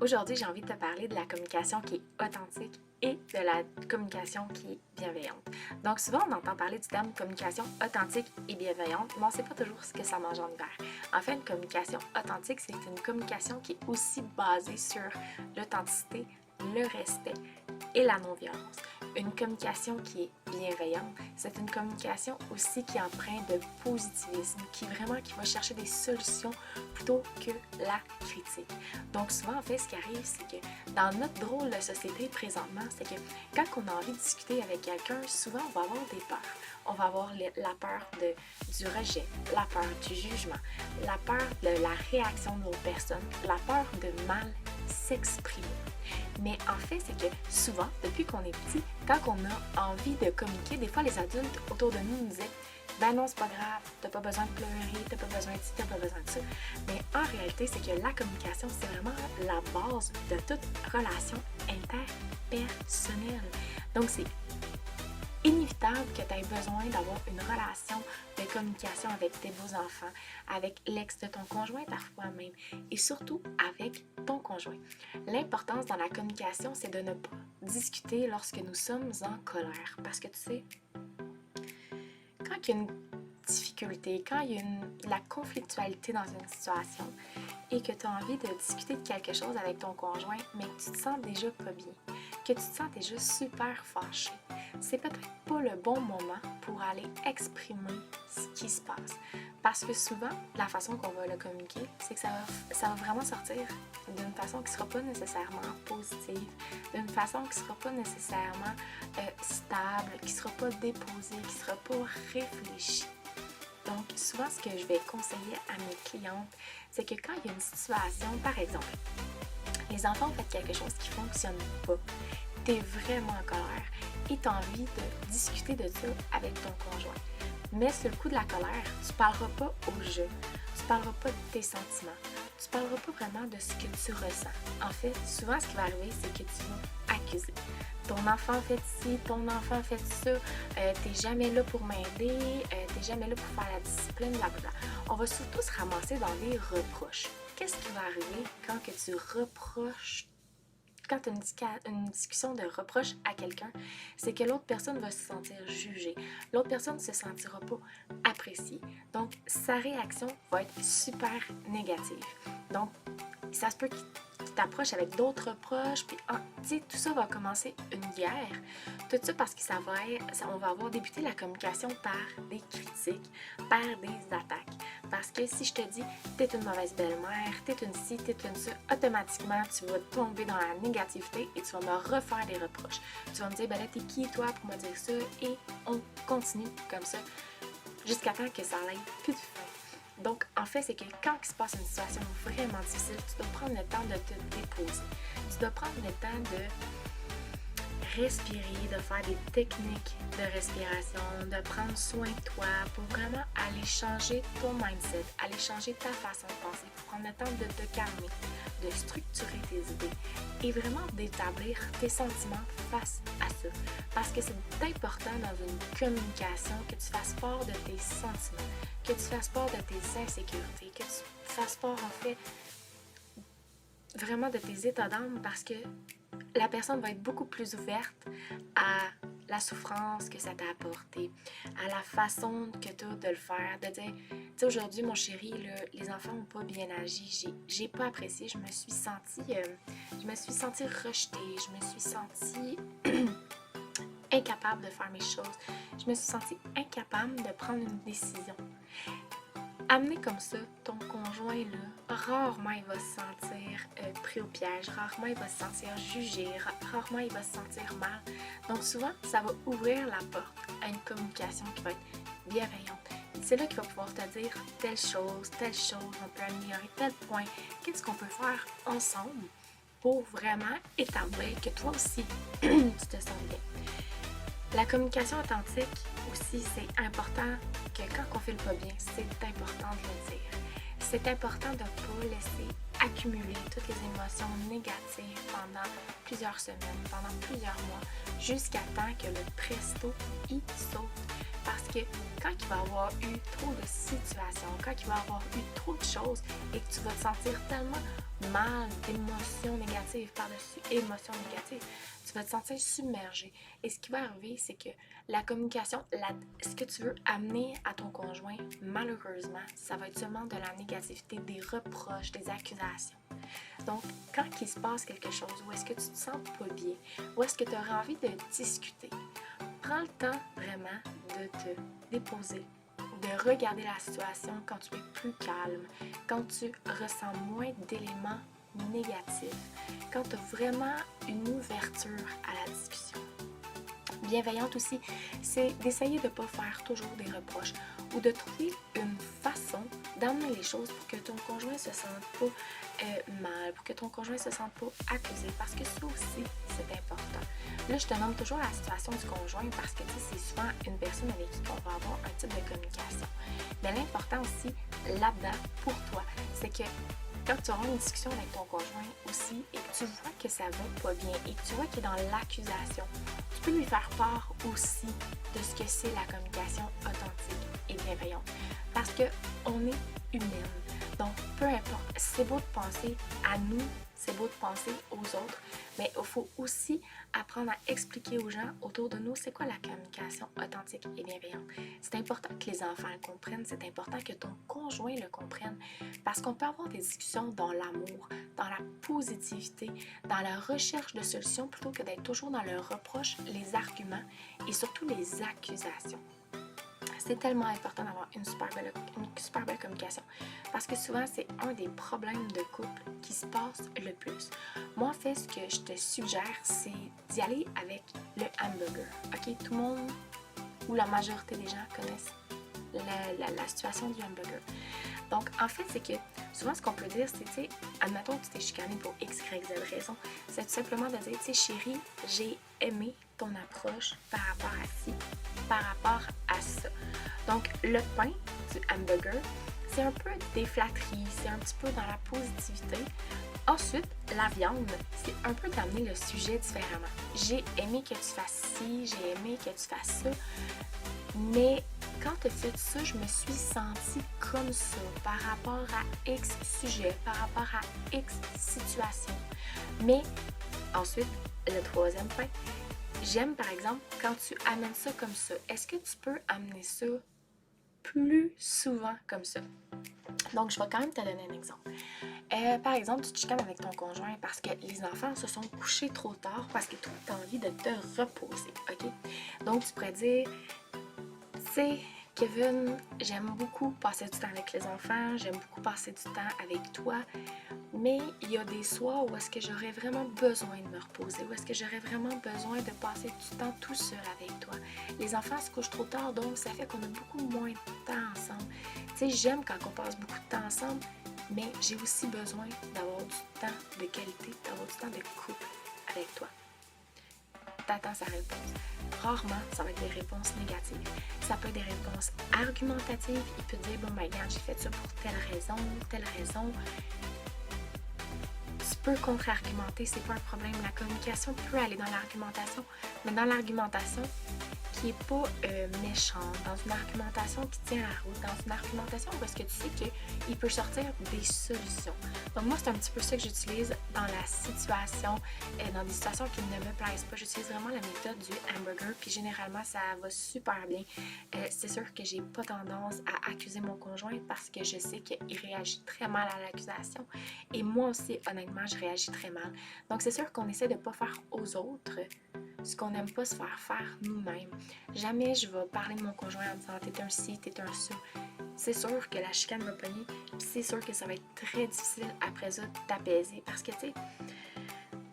Aujourd'hui, j'ai envie de te parler de la communication qui est authentique et de la communication qui est bienveillante. Donc souvent, on entend parler du terme communication authentique et bienveillante, mais on ne sait pas toujours ce que ça m'engendre vers. En fait, une communication authentique, c'est une communication qui est aussi basée sur l'authenticité, le respect et la non-violence. Une communication qui est bienveillante, c'est une communication aussi qui est empreinte de positivisme, qui va chercher des solutions plutôt que la critique. Donc souvent, en fait, ce qui arrive, c'est que dans notre drôle de société présentement, c'est que quand on a envie de discuter avec quelqu'un, souvent on va avoir des peurs. On va avoir la peur du rejet, la peur du jugement, la peur de la réaction de l'autre personne, la peur de mal s'exprimer. Mais en fait, c'est que souvent, depuis qu'on est petit, quand on a envie de communiquer, des fois les adultes autour de nous disaient « Ben non, c'est pas grave, t'as pas besoin de pleurer, t'as pas besoin de ci, t'as pas besoin de ça. » Mais en réalité, c'est que la communication, c'est vraiment la base de toute relation interpersonnelle. Donc, c'est inévitable que tu aies besoin d'avoir une relation de communication avec tes beaux-enfants, avec l'ex de ton conjoint parfois même, et surtout avec ton conjoint. L'importance dans la communication, c'est de ne pas discuter lorsque nous sommes en colère. Parce que tu sais, quand il y a une difficulté, quand il y a de la conflictualité dans une situation et que tu as envie de discuter de quelque chose avec ton conjoint, mais que tu te sens déjà pas bien, que tu te sens déjà super fâché, c'est peut-être pas le bon moment pour aller exprimer ce qui se passe. Parce que souvent, la façon qu'on va le communiquer, c'est que ça va vraiment sortir d'une façon qui ne sera pas nécessairement positive, d'une façon qui ne sera pas nécessairement stable, qui ne sera pas déposée, qui ne sera pas réfléchie. Donc, souvent, ce que je vais conseiller à mes clientes, c'est que quand il y a une situation, par exemple, les enfants ont fait quelque chose qui ne fonctionne pas, tu es vraiment en colère et tu as envie de discuter de ça avec ton conjoint. Mais sur le coup de la colère, tu ne parleras pas au jeu, tu ne parleras pas de tes sentiments, tu ne parleras pas vraiment de ce que tu ressens. En fait, souvent, ce qui va arriver, c'est que tu vas accuser. Ton enfant fait ci, ton enfant fait ça, t'es jamais là pour m'aider, t'es jamais là pour faire la discipline, blablabla. On va surtout se ramasser dans les reproches. Qu'est-ce qui va arriver quand que tu reproches? Quand tu as une discussion de reproche à quelqu'un, c'est que l'autre personne va se sentir jugée. L'autre personne ne se sentira pas appréciée. Donc, sa réaction va être super négative. Donc, ça se peut qu'il t'approche avec d'autres reproches, puis tout ça va commencer une guerre. Tout ça parce que on va avoir débuté la communication par des critiques, par des attaques. Parce que si je te dis « t'es une mauvaise belle-mère, t'es une ci, t'es une ça », automatiquement, tu vas tomber dans la négativité et tu vas me refaire des reproches. Tu vas me dire « ben là, t'es qui toi pour me dire ça ?» Et on continue comme ça jusqu'à temps que ça n'aille plus de fin. Donc, en fait, c'est que quand il se passe une situation vraiment difficile, tu dois prendre le temps de te déposer. Tu dois prendre le temps de respirer, de faire des techniques de respiration, de prendre soin de toi pour vraiment aller changer ton mindset, aller changer ta façon de penser, pour prendre le temps de te calmer, de structurer tes idées et vraiment d'établir tes sentiments face à ça. Parce que c'est important dans une communication que tu fasses part de tes sentiments, que tu fasses part de tes insécurités, que tu fasses part en fait vraiment de tes états d'âme parce que la personne va être beaucoup plus ouverte à la souffrance que ça t'a apporté, à la façon que tu as de le faire, de dire, tu sais, aujourd'hui, mon chéri, là, les enfants n'ont pas bien agi, j'ai pas apprécié, je me suis sentie rejetée, je me suis sentie incapable de faire mes choses, je me suis sentie incapable de prendre une décision. Amener comme ça, ton conjoint, là, rarement il va se sentir pris au piège, rarement il va se sentir jugé, rarement il va se sentir mal. Donc souvent, ça va ouvrir la porte à une communication qui va être bienveillante. C'est là qu'il va pouvoir te dire telle chose, on peut améliorer tel point, qu'est-ce qu'on peut faire ensemble pour vraiment établir que toi aussi, tu te sens bien. La communication authentique aussi, c'est important que quand on ne file pas bien, c'est important de le dire. C'est important de ne pas laisser accumuler toutes les émotions négatives pendant plusieurs semaines, pendant plusieurs mois, jusqu'à temps que le presto y saute. Parce que quand il va y avoir eu trop de situations, quand il va y avoir eu trop de choses et que tu vas te sentir tellement mal, d'émotions négatives, négatives par-dessus émotions négatives, tu vas te sentir submergé. Et ce qui va arriver, c'est que la communication, ce que tu veux amener à ton conjoint, malheureusement, ça va être seulement de la négativité, des reproches, des accusations. Donc, quand il se passe quelque chose, où est-ce que tu te sens pas bien, où est-ce que tu auras envie de discuter, prends le temps vraiment de te déposer, de regarder la situation quand tu es plus calme, quand tu ressens moins d'éléments négatifs, quand tu as vraiment une ouverture à la discussion. Bienveillante aussi, c'est d'essayer de ne pas faire toujours des reproches ou de trouver une façon d'amener les choses pour que ton conjoint se sente pas mal, pour que ton conjoint se sente pas accusé, parce que ça aussi, c'est important. Là, je te nomme toujours la situation du conjoint parce que c'est souvent une personne avec qui on va avoir un type de communication. Mais l'important aussi, là-dedans, pour toi, c'est que quand tu auras une discussion avec ton conjoint aussi et que tu vois que ça va pas bien et que tu vois qu'il est dans l'accusation, tu peux lui faire part aussi de ce que c'est la communication authentique et bienveillante. Parce qu'on est humaine. Donc, peu importe, c'est beau de penser à nous, c'est beau de penser aux autres, mais il faut aussi apprendre à expliquer aux gens autour de nous c'est quoi la communication authentique et bienveillante. C'est important que les enfants le comprennent, c'est important que ton conjoint le comprenne, parce qu'on peut avoir des discussions dans l'amour, dans la positivité, dans la recherche de solutions, plutôt que d'être toujours dans le reproche, les arguments et surtout les accusations. C'est tellement important d'avoir une super belle communication parce que souvent, c'est un des problèmes de couple qui se passe le plus. Moi, en fait, ce que je te suggère, c'est d'y aller avec le hamburger. OK? Tout le monde ou la majorité des gens connaissent la situation du hamburger. Donc, en fait, c'est que souvent, ce qu'on peut dire, c'est, tu sais, admettons que tu t'es chicané pour X, Y, Z raison, c'est tout simplement de dire, tu sais, chérie, j'ai aimé ton approche par rapport à ci, par rapport à ça. Donc, le pain du hamburger, c'est un peu des flatteries, c'est un petit peu dans la positivité. Ensuite, la viande, c'est un peu d'amener le sujet différemment. J'ai aimé que tu fasses ci, j'ai aimé que tu fasses ça, mais quand tu as fait ça, je me suis sentie comme ça par rapport à X sujet, par rapport à X situation. Mais ensuite, le troisième point, j'aime par exemple quand tu amènes ça comme ça. Est-ce que tu peux amener ça plus souvent comme ça? Donc, je vais quand même te donner un exemple. Par exemple, tu te chicanes avec ton conjoint parce que les enfants se sont couchés trop tard parce que toi, tu as envie de te reposer, OK? Donc, tu pourrais dire, tu sais, Kevin, j'aime beaucoup passer du temps avec les enfants, j'aime beaucoup passer du temps avec toi, mais il y a des soirs où est-ce que j'aurais vraiment besoin de me reposer, où est-ce que j'aurais vraiment besoin de passer du temps tout seul avec toi. Les enfants se couchent trop tard, donc ça fait qu'on a beaucoup moins de temps ensemble. Tu sais, j'aime quand on passe beaucoup de temps ensemble, mais j'ai aussi besoin d'avoir du temps de qualité, d'avoir du temps de couple avec toi. T'attends sa réponse. Rarement, ça va être des réponses négatives. Ça peut être des réponses argumentatives. Il peut dire, bon, ben, regarde, j'ai fait ça pour telle raison, telle raison. Tu peux contre-argumenter, c'est pas un problème. La communication peut aller dans l'argumentation, mais dans l'argumentation qui n'est pas méchante, dans une argumentation qui tient la route, dans une argumentation où est-ce que tu sais qu'il peut sortir des solutions. Donc moi, c'est un petit peu ça que j'utilise dans la situation, dans des situations qui ne me plaisent pas. J'utilise vraiment la méthode du hamburger, puis généralement, ça va super bien. C'est sûr que j'ai pas tendance à accuser mon conjoint parce que je sais qu'il réagit très mal à l'accusation. Et moi aussi, honnêtement, je réagis très mal. Donc c'est sûr qu'on essaie de ne pas faire aux autres ce qu'on n'aime pas se faire nous-mêmes. Jamais je vais parler de mon conjoint en disant t'es un ci, t'es un ça. C'est sûr que la chicane va pogner, puis c'est sûr que ça va être très difficile après ça d'apaiser parce que tu sais,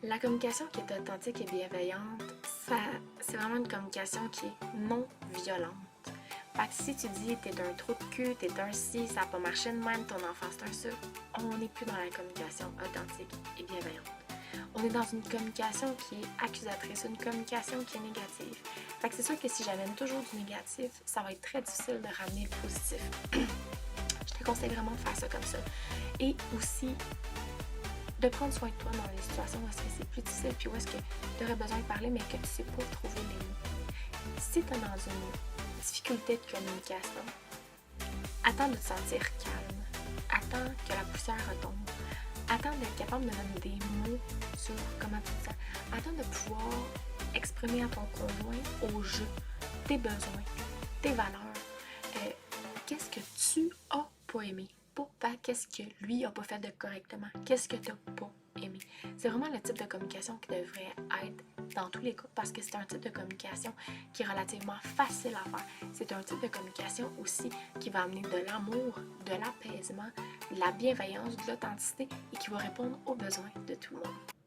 la communication qui est authentique et bienveillante, c'est vraiment une communication qui est non violente. Fait que si tu dis t'es un trou de cul, t'es un ci, ça n'a pas marché de même, ton enfant c'est un ça, on n'est plus dans la communication authentique et bienveillante. On est dans une communication qui est accusatrice, une communication qui est négative. Fait que c'est sûr que si j'amène toujours du négatif, ça va être très difficile de ramener le positif. Je te conseille vraiment de faire ça comme ça. Et aussi, de prendre soin de toi dans les situations où est-ce que c'est plus difficile, puis où est-ce que tu aurais besoin de parler, mais que tu ne sais pas trouver les mots. Si tu es dans une difficulté de communication, attends de te sentir calme. Attends que la poussière retombe. Attends d'être capable de donner des mots de pouvoir exprimer à ton conjoint au jeu tes besoins, tes valeurs, qu'est-ce que tu as pas aimé, pas qu'est-ce que lui a pas fait de correctement, qu'est-ce que tu n'as pas aimé. C'est vraiment le type de communication qui devrait être dans tous les cas parce que c'est un type de communication qui est relativement facile à faire. C'est un type de communication aussi qui va amener de l'amour, de l'apaisement, de la bienveillance, de l'authenticité et qui va répondre aux besoins de tout le monde.